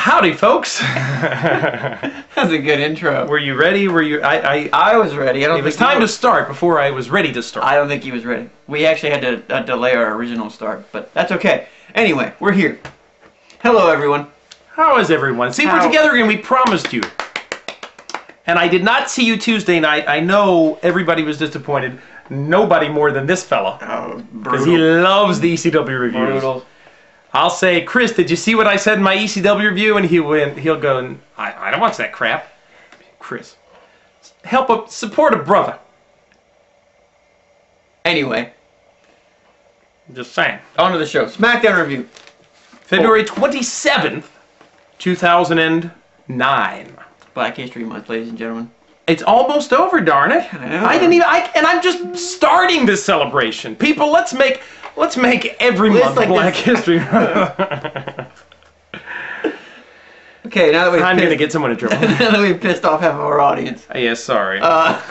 Howdy, folks. That's a good intro. Were you ready? Were you? I was ready. It was time to start before I was ready to start. I don't think he was ready. We actually had to delay our original start, but that's okay. Anyway, we're here. Hello, everyone. How is everyone? See, we're together again. We promised you. And I did not see you Tuesday night. I know everybody was disappointed. Nobody more than this fella. Oh, because he loves the ECW reviews. Brutal. I'll say, Chris, did you see what I said in my ECW review? And he'll go, I don't watch that crap. Chris, support a brother. Anyway. Just saying. On to the show. Smackdown review. February 27th, 2009. Black History Month, ladies and gentlemen. It's almost over, darn it. I know. And I'm just starting this celebration. People, let's make every month like Black History Month. Okay, now that I'm gonna get someone in trouble. Now that we've pissed off half of our audience. Yes, sorry. Now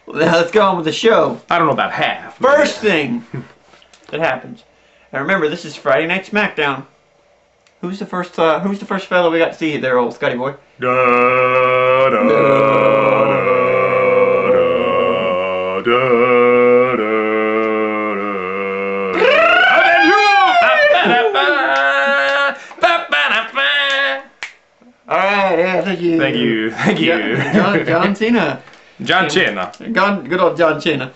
let's go on with the show. I don't know about half. First thing that happens. Now remember, this is Friday Night Smackdown. Who's the first fellow we got to see there, old Scotty boy? Da, da, da, da, Alright, yeah, thank you. Thank you. John Cena. John Cena. Good old John Cena.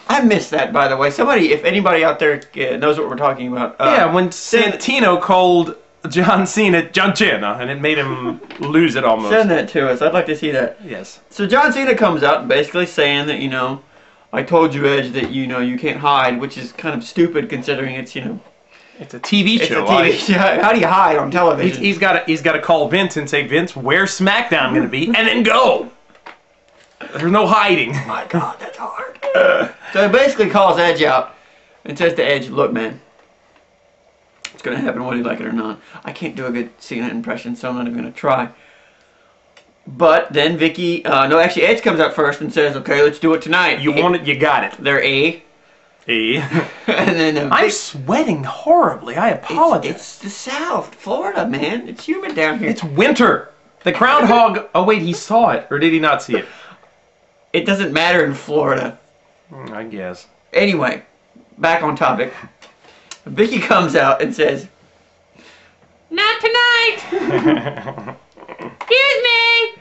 I missed that, by the way. If anybody out there knows what we're talking about. Yeah, when Santino called John Cena, John Cena, and it made him lose it almost. Send that to us. I'd like to see that. Yes. So John Cena comes out basically saying that, I told you, Edge, that, you can't hide, which is kind of stupid considering it's, It's a TV show. It's a TV show. How do you hide on television? He's got to call Vince and say, Vince, where's SmackDown going to be? And then go. There's no hiding. Oh my God, that's hard. So he basically calls Edge out and says to Edge, look, man, it's going to happen whether you like it or not. I can't do a good Cena impression, so I'm not even going to try. But then Edge comes out first and says, okay, let's do it tonight. You want it, you got it. They're A. And then I'm sweating horribly. I apologize. It's the South, Florida, man. It's humid down here. It's winter. The groundhog... Oh, wait, he saw it. Or did he not see it? It doesn't matter in Florida. I guess. Anyway, back on topic. Vicky comes out and says, not tonight! Excuse me!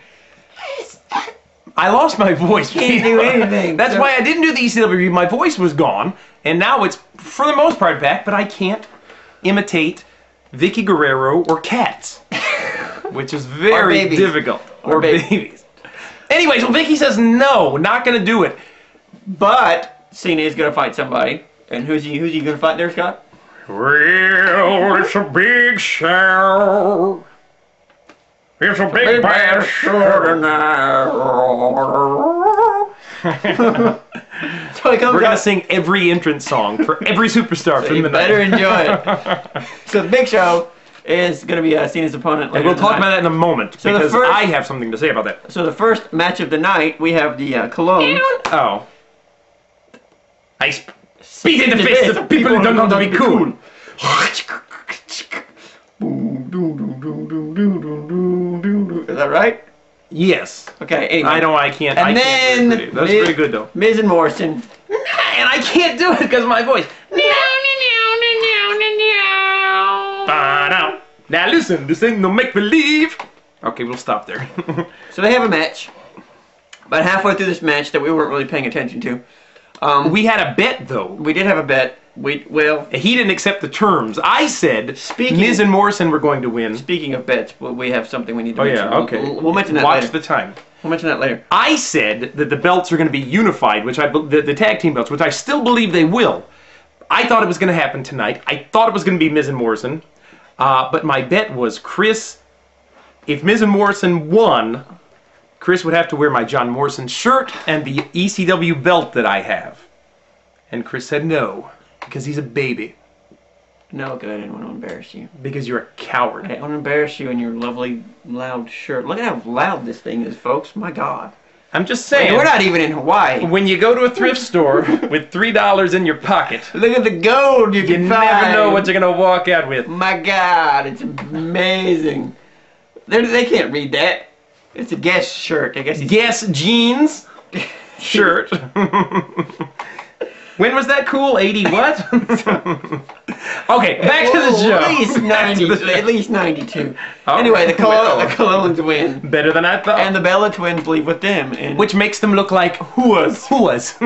I lost my voice. Can't do anything. That's why I didn't do the ECW review. My voice was gone, and now it's, for the most part, back, but I can't imitate Vicky Guerrero or cats, which is very difficult. Or babies. Anyway, so Vicky says, no, not going to do it. But Cena is going to fight somebody. And who's he going to fight there, Scott? Well, it's a big show. It's a big bad show tonight. So he comes We're going to sing every entrance song for every superstar so from the night. better enjoy it. So the big show is going to be Cena's opponent later. We'll talk about that in a moment, so because I have something to say about that. So the first match of the night, we have the Cologne. Oh. I speak in the face of people who don't want to be cool. Is that right? Yes. Okay, anyway. I can't. And then that's pretty good though. Miz and Morrison. And I can't do it because of my voice. Now listen, this ain't no make-believe. Okay, we'll stop there. So they have a match. About halfway through this match that we weren't really paying attention to. We had a bet though. We did have a bet. He didn't accept the terms. I said Miz and Morrison were going to win. Speaking of bets, we have something we need to mention. Yeah, okay. We'll mention that later. Watch the time. We'll mention that later. I said that the belts are going to be unified, which the tag team belts, which I still believe they will. I thought it was going to happen tonight. I thought it was going to be Miz and Morrison. But my bet was Chris, if Miz and Morrison won, Chris would have to wear my John Morrison shirt and the ECW belt that I have. And Chris said no, because he's a baby. No, good. I didn't want to embarrass you. Because you're a coward. I don't want to embarrass you in your lovely, loud shirt. Look at how loud this thing is, folks. My God. I'm just saying. We're not even in Hawaii. When you go to a thrift store with $3 in your pocket, look at the gold you can find. You never know what you're going to walk out with. My God, it's amazing. They can't read that. It's a Guess shirt. I guess he's... Guess jeans shirt. When was that cool? 80 what? Okay, back to the show. At least 90. At least 92. Oh, anyway, the well. Colognes win. Better than I thought. And the Bella twins leave with them. And which makes them look like whoas.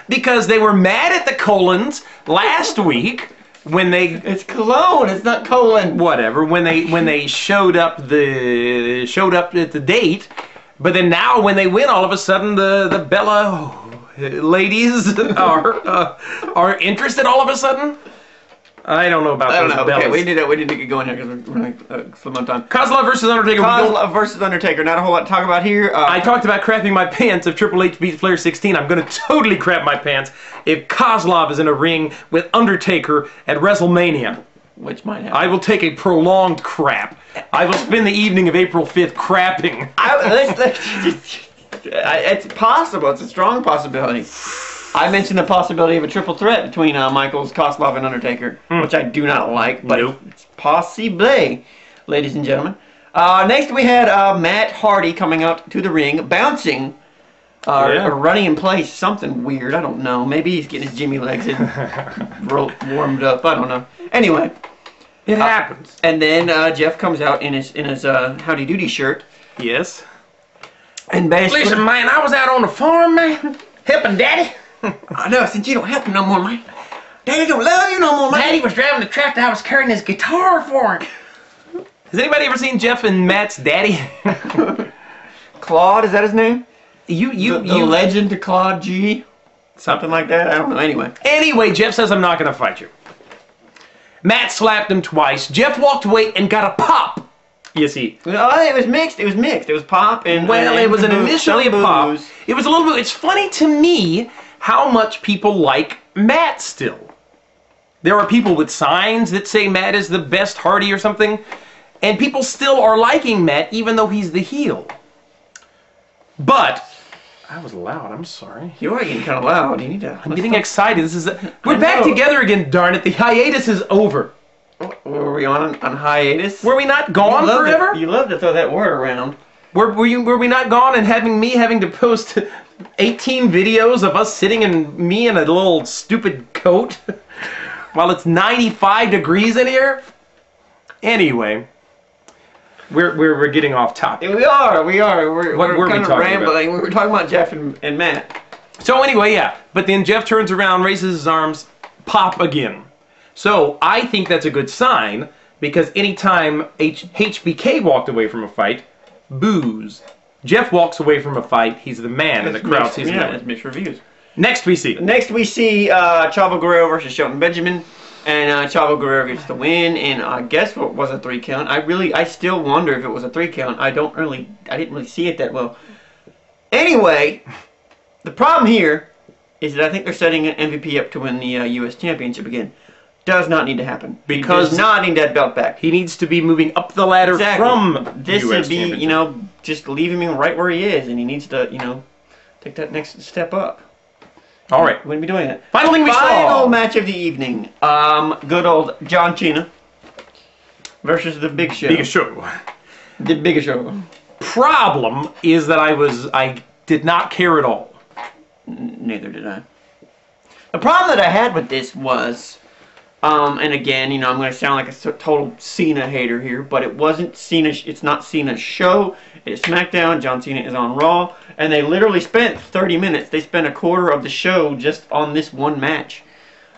Because they were mad at the Colognes last week when they... It's Cologne, it's not colon. Whatever. When they showed up at the date, but then now when they win, all of a sudden the Bella ladies are interested all of a sudden. I don't know about those Bellas. Okay, we need to get going here because we're running slim on time. Kozlov versus Undertaker. Kozlov versus Undertaker. Not a whole lot to talk about here. I talked about crapping my pants if Triple H beats Flair 16. I'm going to totally crap my pants if Kozlov is in a ring with Undertaker at WrestleMania. Which might happen. I will take a prolonged crap. I will spend the evening of April 5th crapping. It's possible. It's a strong possibility. I mentioned the possibility of a triple threat between Michaels, Kozlov, and Undertaker, which I do not like, but it's possible, ladies and gentlemen. Next we had Matt Hardy coming out to the ring, bouncing, or running in place, something weird, I don't know. Maybe he's getting his Jimmy legs warmed up, I don't know. Anyway. It happens. And then Jeff comes out in his Howdy Doody shirt. Yes. And basically... Listen, man, I was out on the farm, man, helping Daddy. I know, since you don't help him no more, man. Daddy don't love you no more, man. Daddy was driving the tractor, I was carrying his guitar for him. Has anybody ever seen Jeff and Matt's daddy? Claude, is that his name? The legend to Claude G? Something like that? I don't know. Anyway, Jeff says, I'm not going to fight you. Matt slapped him twice. Jeff walked away and got a pop. You see. Oh, it was mixed. It was mixed. It was pop and... Well, it was initially a pop. It was a little bit... It's funny to me how much people like Matt still. There are people with signs that say Matt is the best Hardy or something, and people still are liking Matt even though he's the heel. But I was loud. I'm sorry. You are getting kind of loud. You need to... I'm getting excited. We're back together again. Darn it! The hiatus is over. Were we on hiatus? Were we not gone forever? You love to throw that word around. Were we not gone and having to post 18 videos of us sitting in me in a little stupid coat while it's 95 degrees in here? Anyway, we're getting off topic. We are. We're kind of rambling. About? We were talking about Jeff and Matt. So anyway, yeah. But then Jeff turns around, raises his arms, pop again. So I think that's a good sign because anytime HBK walked away from a fight, boos. Jeff walks away from a fight, he's the man, and the crowd sees him. Yeah, it's mixed reviews. Next we see Chavo Guerrero versus Shelton Benjamin, and Chavo Guerrero gets the win, and I guess what was a 3 count. I still wonder if it was a 3 count. I didn't really see it that well. Anyway, the problem here is that I think they're setting an MVP up to win the U.S. Championship again. Does not need to happen. Because he does not need that belt back. He needs to be moving up the ladder from this would be, just leaving him right where he is, and he needs to, take that next step up. All right. We're going to be doing it. Final match of the evening. Good old John Cena versus the Big Show. Big Show. The Big Show. Problem is that I did not care at all. Neither did I. The problem that I had with this was... and again, I'm going to sound like a total Cena hater here, but it wasn't Cena. It's not Cena's show. It's Smackdown. John Cena is on Raw, and they literally spent 30 minutes. They spent a quarter of the show just on this one match.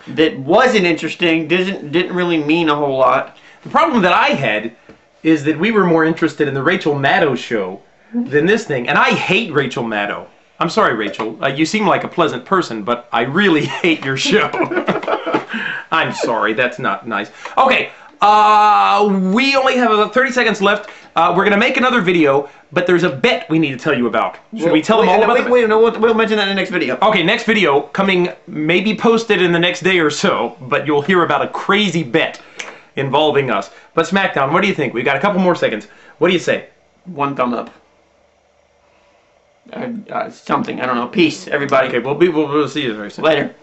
That wasn't interesting. Didn't really mean a whole lot. The problem that I had is that we were more interested in the Rachel Maddow show than this thing, and I hate Rachel Maddow. I'm sorry, Rachel. You seem like a pleasant person, but I really hate your show. I'm sorry, that's not nice. Okay, we only have about 30 seconds left. We're going to make another video, but there's a bet we need to tell you about. Should we tell them all about it? We'll mention that in the next video. Okay, next video coming, maybe posted in the next day or so, but you'll hear about a crazy bet involving us. But SmackDown, what do you think? We've got a couple more seconds. What do you say? 1 thumb up. Something, I don't know. Peace, everybody. Okay, we'll see you very soon. Later.